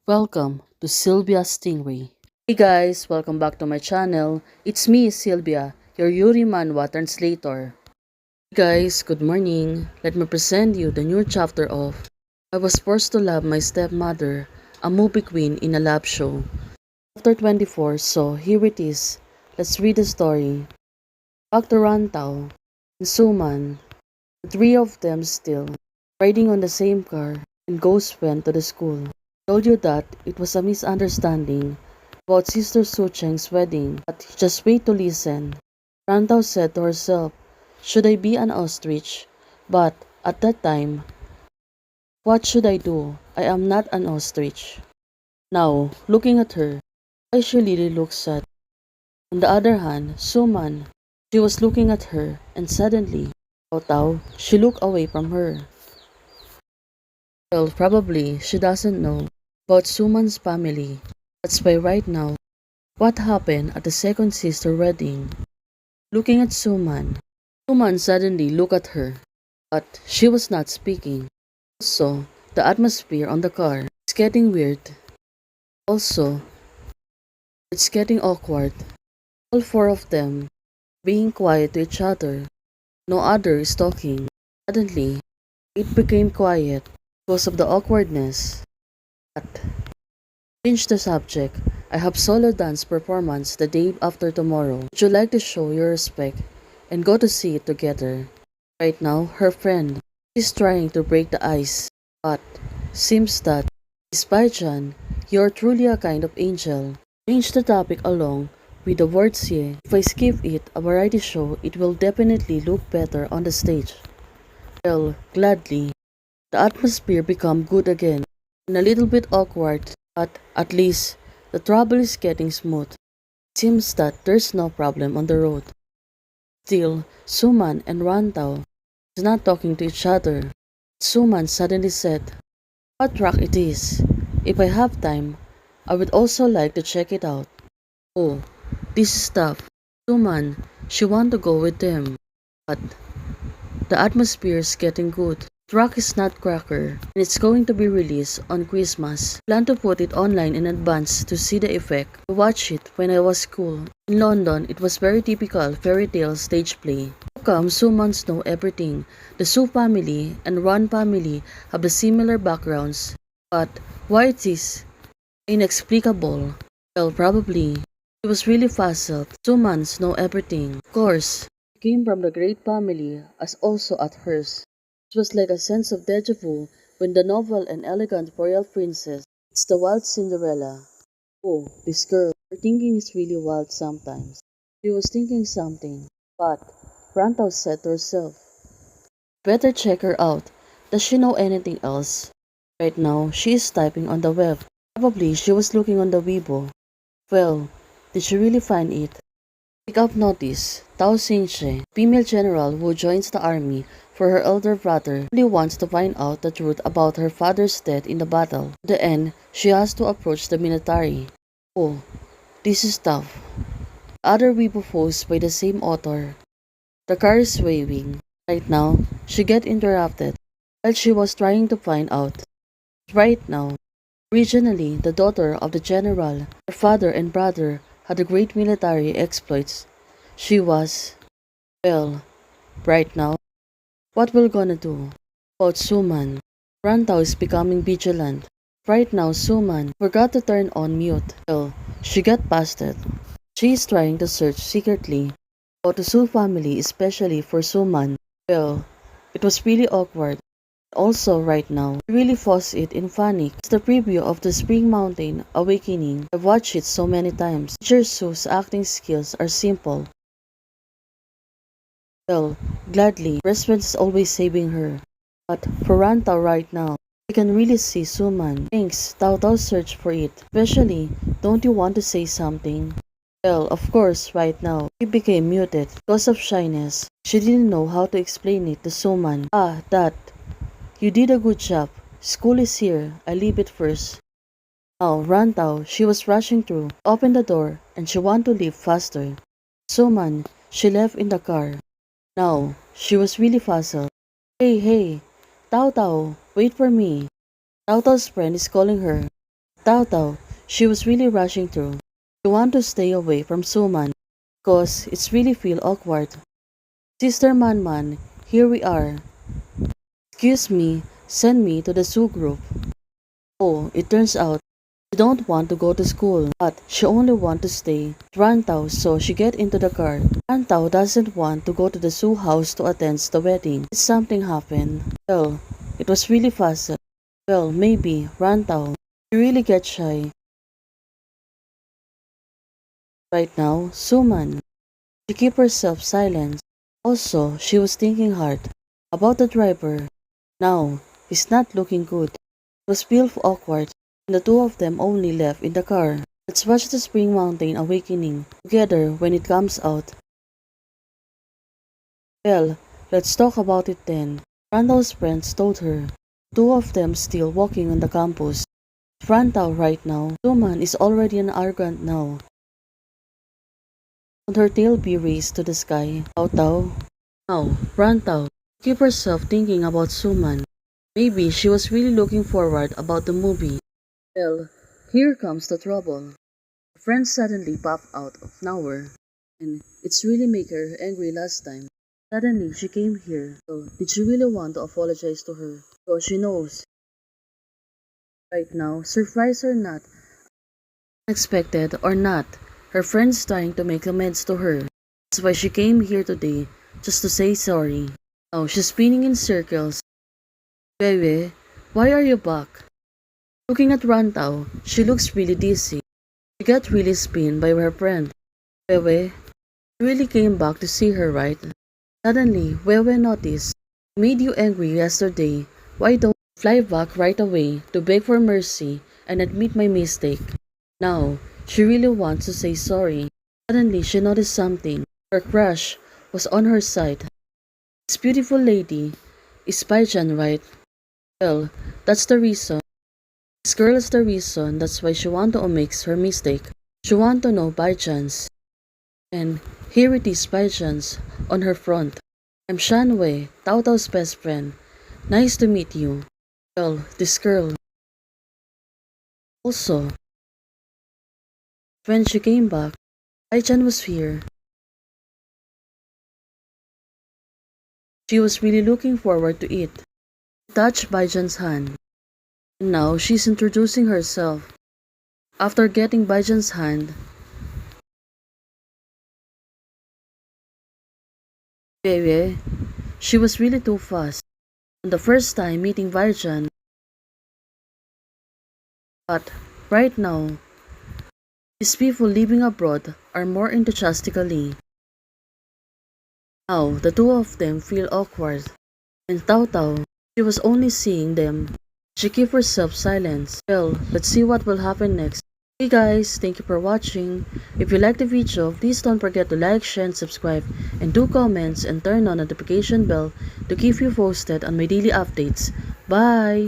Welcome to Sylvia Stingray. Hey guys, welcome back to my channel. It's me, Sylvia, your Yuri Manhwa translator. Hey guys, good morning. Let me present you the new chapter of I Was Forced to Love My Stepmother, a movie queen in a lab show. Chapter 24, so here it is. Let's read the story. Back to Rantau and Suman, the three of them still, riding on the same car, and Ghost went to the school. Told you that it was a misunderstanding about Sister Su Cheng's wedding, but just wait to listen. Rantau said to herself, should I be an ostrich? But at that time, what should I do? I am not an ostrich. Now, looking at her, why she really looks sad. On the other hand, Suman, she was looking at her, and suddenly, Tao, she looked away from her. Well, probably she doesn't know about Suman's family. That's why right now, what happened at the second sister wedding? Looking at Suman, Suman suddenly looked at her, but she was not speaking. Also, the atmosphere on the car is getting weird. Also, it's getting awkward. All four of them being quiet to each other. No other is talking. Suddenly, it became quiet because of the awkwardness. But change the subject. I have solo dance performance the day after tomorrow. Would you like to show your respect and go to see it together? Right now, her friend is trying to break the ice, but seems that, despite Jan, you're truly a kind of angel. Change the topic along with the word "sie." If I skip it, a variety show, it will definitely look better on the stage. Well, gladly. The atmosphere become good again, and a little bit awkward, but at least the travel is getting smooth. It seems that there's no problem on the road. Still, Suman and Rantau is not talking to each other. Suman suddenly said, what track it is? If I have time, I would also like to check it out. Oh, this is tough. Suman, she want to go with them, but the atmosphere is getting good. Track is Nutcracker, and it's going to be released on Christmas. Plan to put it online in advance to see the effect. I watched it when I was cool. In London, it was very typical fairy tale stage play. How come Sumans know everything? The Su family and Ron family have the similar backgrounds. But why it is inexplicable? Well, probably. It was really puzzled. Sumans know everything. Of course, he came from the great family as also at hers. It was like a sense of deja vu when the novel and elegant royal princess meets the wild Cinderella. Oh, this girl, her thinking is really wild sometimes. She was thinking something, but Rantau said to herself, better check her out. Does she know anything else? Right now, she is typing on the web. Probably she was looking on the Weibo. Well, did she really find it? Pick up notice. Tao Xingxie, female general who joins the army for her elder brother, only wants to find out the truth about her father's death in the battle. To the end, she has to approach the military. Oh, this is tough. Other Weibo posts by the same author. The car is waving. Right now, she get interrupted while she was trying to find out. Right now, originally the daughter of the general, her father and brother had a great military exploits. She was, well, right now, what we're gonna do? About Suman. Rantau is becoming vigilant. Right now, Suman forgot to turn on mute. Well, she got past it. She is trying to search secretly about the Su family, especially for Suman. Well, it was really awkward. Also, right now, I really forced it in funny. It's the preview of the Spring Mountain Awakening. I've watched it so many times. Teacher Su's acting skills are simple. Well, gladly, Resvent is always saving her. But for Rantau right now, I can really see Suman. Thanks, Tao Tao search for it. Especially, don't you want to say something? Well, of course, right now, she became muted because of shyness. She didn't know how to explain it to Suman. Ah, that. You did a good job. School is here. I leave it first. Now, Rantau, she was rushing through, opened the door, and she wanted to leave faster. Suman, she left in the car. Now, she was really puzzled. Hey, hey, Tao Tao, wait for me. Tao Tao's friend is calling her. Tao Tao, she was really rushing through. She wanted to stay away from Suman because it's really feel awkward. Sister Man Man, here we are. Excuse me, send me to the zoo group. Oh, it turns out she don't want to go to school, but she only want to stay at Rantau, so she get into the car. Rantau doesn't want to go to the zoo house to attend the wedding. Did something happen? Well, it was really fast. Well, maybe Rantau. She really gets shy. Right now, Suman. She keep herself silent. Also, she was thinking hard about the driver. Now, he's not looking good. It was feel awkward, and the two of them only left in the car. Let's watch the Spring Mountain awakening together when it comes out. Well, let's talk about it then. Randall's friends told her. Two of them still walking on the campus. Randall right now. Suman is already an arrogant now. And her tail be raised to the sky. Tao Tao. Now, Randall. Keep herself thinking about Suman. Maybe she was really looking forward about the movie. Well, here comes the trouble. Her friend suddenly popped out of nowhere. And it's really make her angry last time. Suddenly, she came here. So, did she really want to apologize to her? So she knows. Right now, surprised or not, unexpected or not, her friend's trying to make amends to her. That's why she came here today, just to say sorry. Now, she's spinning in circles. Bebe, why are you back? Looking at Rantau, she looks really dizzy. She got really spun by her friend. Bebe, you really came back to see her, right? Suddenly, Wewe noticed. Made you angry yesterday. Why don't you fly back right away to beg for mercy and admit my mistake? Now, she really wants to say sorry. Suddenly, she noticed something. Her crush was on her side. This beautiful lady is Baijan, right? Well, that's the reason. This girl is the reason. That's why she want to omit her mistake. She want to know Baijan's. And here it is Baijan's on her front. I'm Shanwei, Tao Tao's best friend. Nice to meet you. Well, this girl. Also, when she came back, Baijan was here. She was really looking forward to it. She touched Baijan's hand. And now she's introducing herself. After getting Baijan's hand, Bebe, she was really too fast. On the first time meeting Baijan, but right now, these people living abroad are more enthusiastically. Now, the two of them feel awkward. And Tao Tao, she was only seeing them. She kept herself silent. Well, let's see what will happen next. Hey guys, thank you for watching. If you like the video, please don't forget to like, share, and subscribe. And do comments and turn on notification bell to keep you posted on my daily updates. Bye!